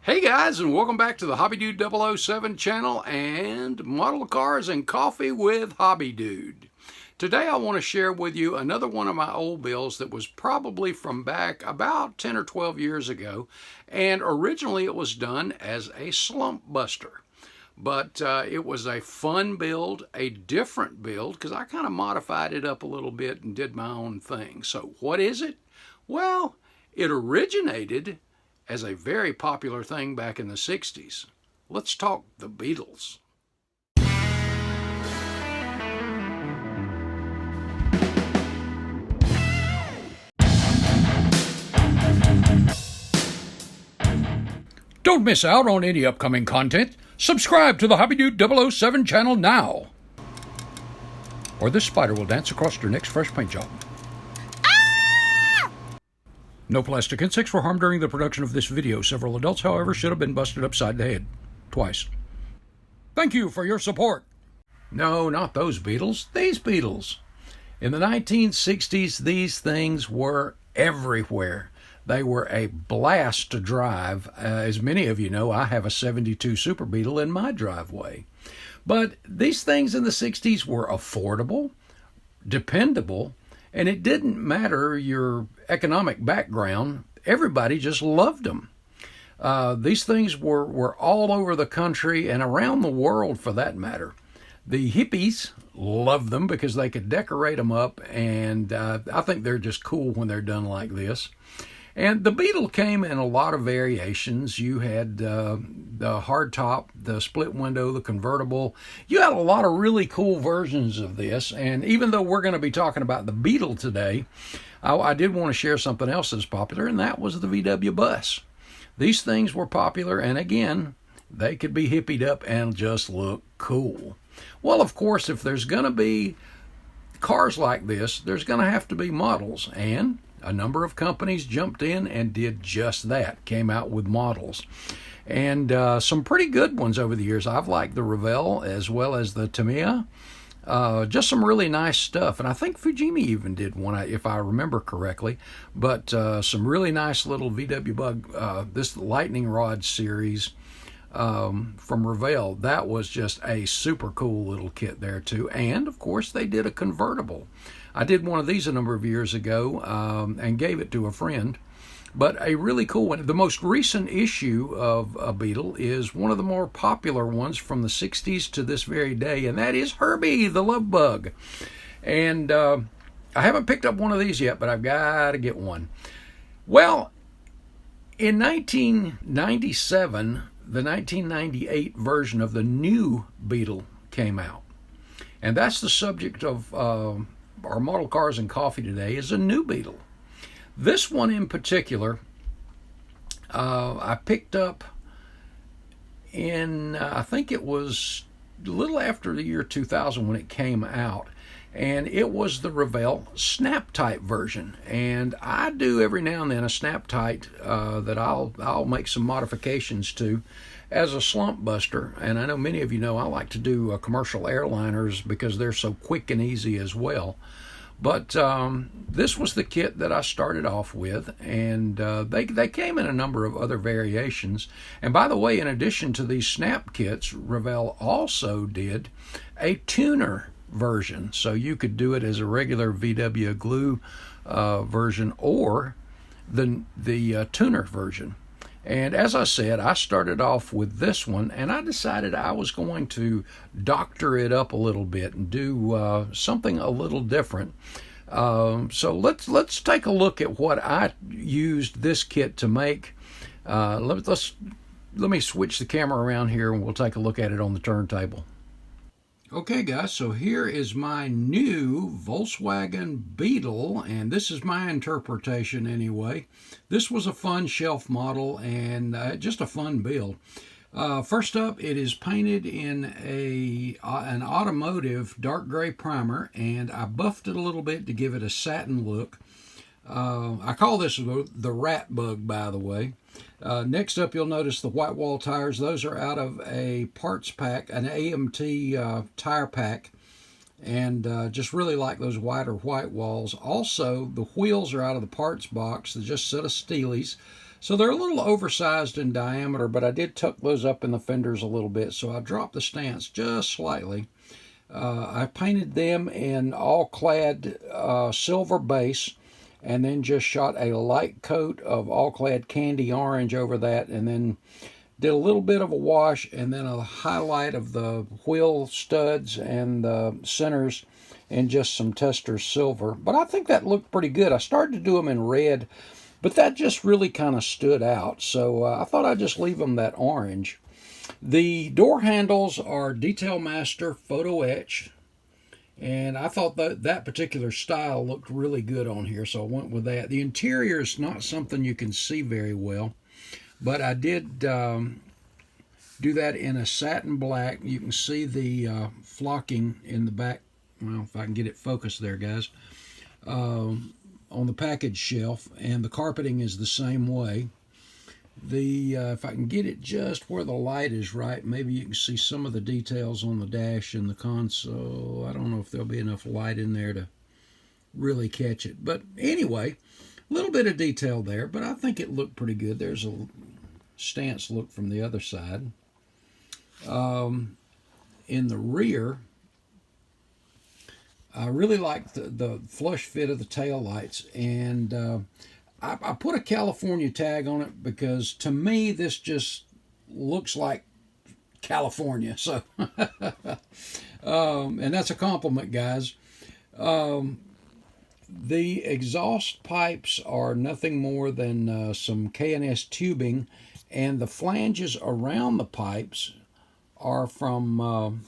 Hey guys, and welcome back to the Hobbydude 007 channel and Model Cars and Coffee with Hobbydude. Today I want to share with you another one of my old builds that was probably from back about 10 or 12 years ago, and originally it was done as a slump buster. But it was a fun build, a different build, because I kind of modified it up a little bit and did my own thing. So what is it? Well, it originated as a very popular thing back in the 60s. Let's talk the Beatles. Don't miss out on any upcoming content. Subscribe to the Hobbydude 007 channel now, or this spider will dance across your next fresh paint job. No plastic insects were harmed during the production of this video. Several adults, however, should have been busted upside the head. Twice. Thank you for your support. No, not those Beatles. These Beatles. In the 1960s, these things were everywhere. They were a blast to drive. As many of you know, I have a 72 Super Beetle in my driveway. But these things in the 60s were affordable, dependable, and it didn't matter your economic background. Everybody just loved them. These things were all over the country and around the world for that matter. The hippies loved them because they could decorate them up, and I think they're just cool when they're done like this. And the Beetle came in a lot of variations. You had the hardtop, the split window, the convertible. You had a lot of really cool versions of this. And even though we're going to be talking about the Beetle today, I did want to share something else that's popular, and that was the VW bus. These things were popular, and again, they could be hippied up and just look cool. Well, of course, if there's going to be cars like this, there's going to have to be models, and a number of companies jumped in and did just that, came out with models. And some pretty good ones over the years. I've liked the Revell as well as the Tamiya. Just some really nice stuff. And I think Fujimi even did one, if I remember correctly. But some really nice little VW Bug, this lightning rod series from Revell. That was just a super cool little kit there too. And of course they did a convertible. I did one of these a number of years ago and gave it to a friend. But a really cool one. The most recent issue of a Beetle is one of the more popular ones from the 60s to this very day, and that is Herbie, the Love Bug. And I haven't picked up one of these yet, but I've got to get one. Well, in 1997, the 1998 version of the new Beetle came out. And that's the subject of our Model Cars and Coffee today, is a new Beetle. This one in particular, I picked up in, I think it was a little after the year 2000 when it came out. And it was the Revell snap-tite version. And I do every now and then a snap-tite that I'll make some modifications to as a slump buster. And I know many of you know I like to do commercial airliners because they're so quick and easy as well. But this was the kit that I started off with, and they came in a number of other variations. And by the way, in addition to these snap kits, Revell also did a tuner version. So you could do it as a regular VW glue version or the tuner version. And as I said, I started off with this one, and I decided I was going to doctor it up a little bit and do something a little different. So let's take a look at what I used this kit to make. Let me switch the camera around here, and we'll take a look at it on the turntable. Okay guys, so here is my new Volkswagen Beetle, and this is my interpretation anyway. This was a fun shelf model and just a fun build. First up, it is painted in an automotive dark gray primer, and I buffed it a little bit to give it a satin look. I call this the rat bug, by the way. Next up, you'll notice the white wall tires. Those are out of a parts pack, an AMT tire pack, and just really like those wider white walls. Also, the wheels are out of the parts box. They're just a set of Steelies. So they're a little oversized in diameter, but I did tuck those up in the fenders a little bit, so I dropped the stance just slightly. I painted them in all-clad silver base, and then just shot a light coat of all-clad candy orange over that, and then did a little bit of a wash, and then a highlight of the wheel studs and the centers, and just some tester silver. But I think that looked pretty good. I started to do them in red, but that just really kind of stood out, so I thought I'd just leave them that orange. The door handles are Detail Master Photo Etch, and I thought that particular style looked really good on here, so I went with that. The interior is not something you can see very well, but I did do that in a satin black. You can see the flocking in the back. Well, if I can get it focused there, guys. On the package shelf, and the carpeting is the same way. If I can get it just where the light is right, maybe you can see some of the details on the dash and the console. I don't know if there'll be enough light in there to really catch it, but anyway, a little bit of detail there, but I think it looked pretty good. There's a stance look from the other side. In the rear, I really like the flush fit of the tail lights, and I put a California tag on it because to me this just looks like California. So, and that's a compliment, guys. The exhaust pipes are nothing more than some K&S tubing, and the flanges around the pipes are from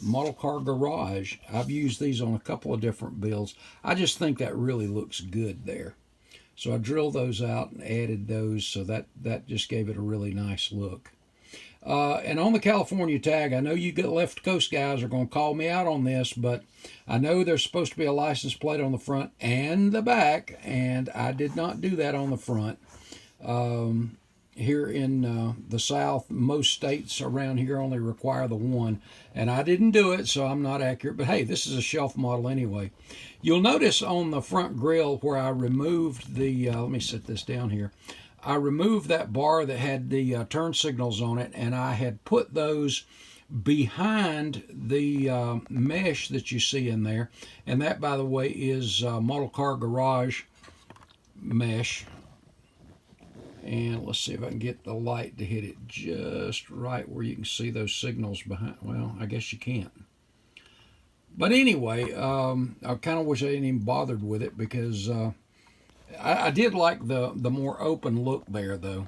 Model Car Garage. I've used these on a couple of different builds. I just think that really looks good there. So I drilled those out and added those, so that just gave it a really nice look. And on the California tag, I know you left coast guys are going to call me out on this, but I know there's supposed to be a license plate on the front and the back, and I did not do that on the front. Here in the South, most states around here only require the one, and I didn't do it, so I'm not accurate. But hey, this is a shelf model anyway. You'll notice on the front grille where I removed the, let me set this down here. I removed that bar that had the turn signals on it, and I had put those behind the mesh that you see in there. And that, by the way, is Model Car Garage mesh. And let's see if I can get the light to hit it just right where you can see those signals behind. Well, I guess you can't. But anyway, I kind of wish I didn't even bothered with it, because I did like the more open look there, though.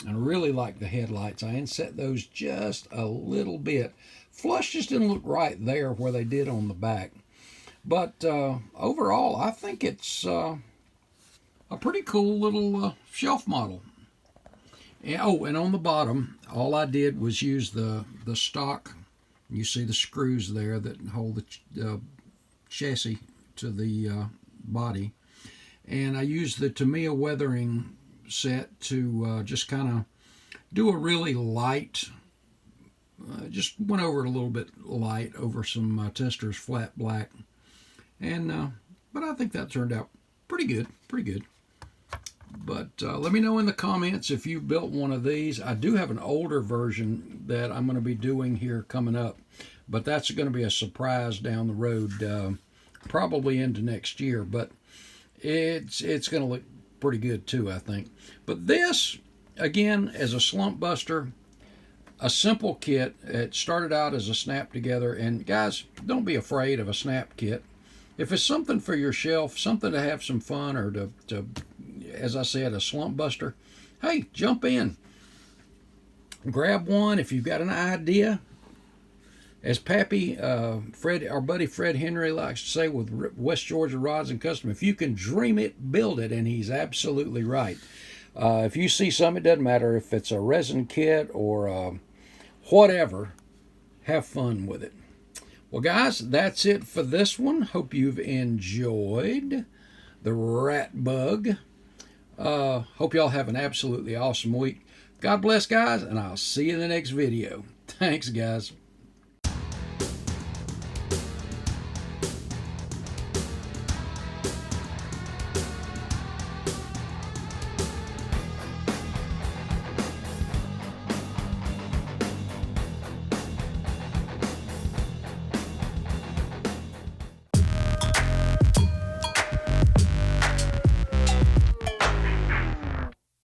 I really like the headlights. I inset those just a little bit. Flush just didn't look right there where they did on the back. But overall, I think it's a pretty cool little shelf model. And, and on the bottom, all I did was use the stock. You see the screws there that hold the chassis to the body. And I used the Tamiya weathering set to just kind of do a really light, just went over it a little bit light over some Testors flat black. And but I think that turned out pretty good, pretty good. But let me know in the comments if you built one of these. I do have an older version that I'm going to be doing here coming up, but that's going to be a surprise down the road, probably into next year. But it's going to look pretty good too, I think. But this, again, as a slump buster, a simple kit. It started out as a snap together, and guys, don't be afraid of a snap kit. If it's something for your shelf, something to have some fun, or to as I said, a slump buster, hey, jump in. Grab one if you've got an idea. As Pappy, Fred, our buddy Fred Henry likes to say with West Georgia Rods and Custom, if you can dream it, build it, and he's absolutely right. If you see something, it doesn't matter if it's a resin kit or whatever, have fun with it. Well, guys, that's it for this one. Hope you've enjoyed the rat bug. Hope y'all have an absolutely awesome week. God bless, guys, and I'll see you in the next video. Thanks, guys.